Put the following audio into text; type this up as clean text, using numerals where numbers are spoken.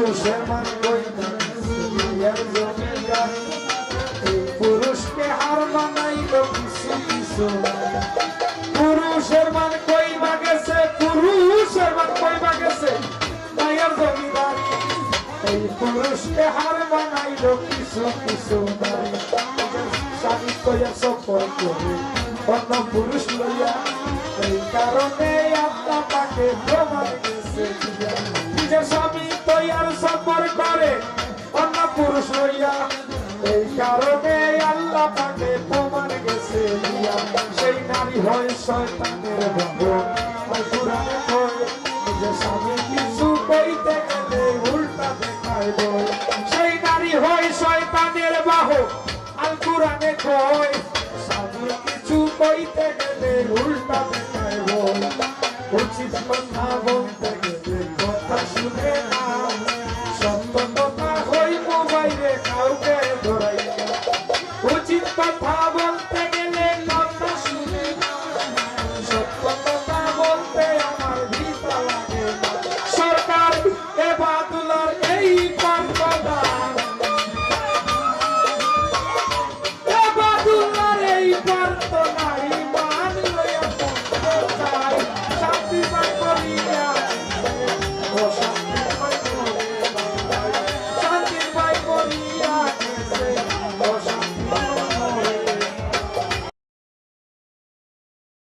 পুরুষের মান কই দুনিয়ার জমিদার এই পুরুষকে হার মানাইলো কিছু কিছু পুরুষের মান কইবা গেছে পুরুষের মান কইবা গেছে মায়ের জমিদারি এই পুরুষকে হার মানাইলো কিছু কিছু নারী স্বামী কইয়া সফর করে অন্য পুরুষ লইয়া এই কারণে আত্মা পাকে প্রমাণ গেছে নিজের স্বামী তৈয়ার সফর করে অন্য পুরুষ লইয়া এই কারণে আল্লাহ পাকে প্রমাণ গেছে সেই নারী হয় শয়তানের বন্ধু কুরআনে কয় নিজের স্বামী কিছু কইতে গেলে উল্টা দেখায় বল সেই নারী হয় শয়তানের বাহু আল কুরআনে কয় স্বামী কিছু কইতে গেলে উল্টা দেখায় বল উচিত কথা বলতে গেলে কথা শুনে না সত্য কথা হই মোবাইলে কাউকে ধরাই না উচিত কথা বলতে গেলে কথা শুনে না সত্য কথা বলতে আমার ভিতা লাগে না সরকার এবাদুল্লাহর এই প্রার্থনা এবাদুল্লাহর এই প্রার্থনা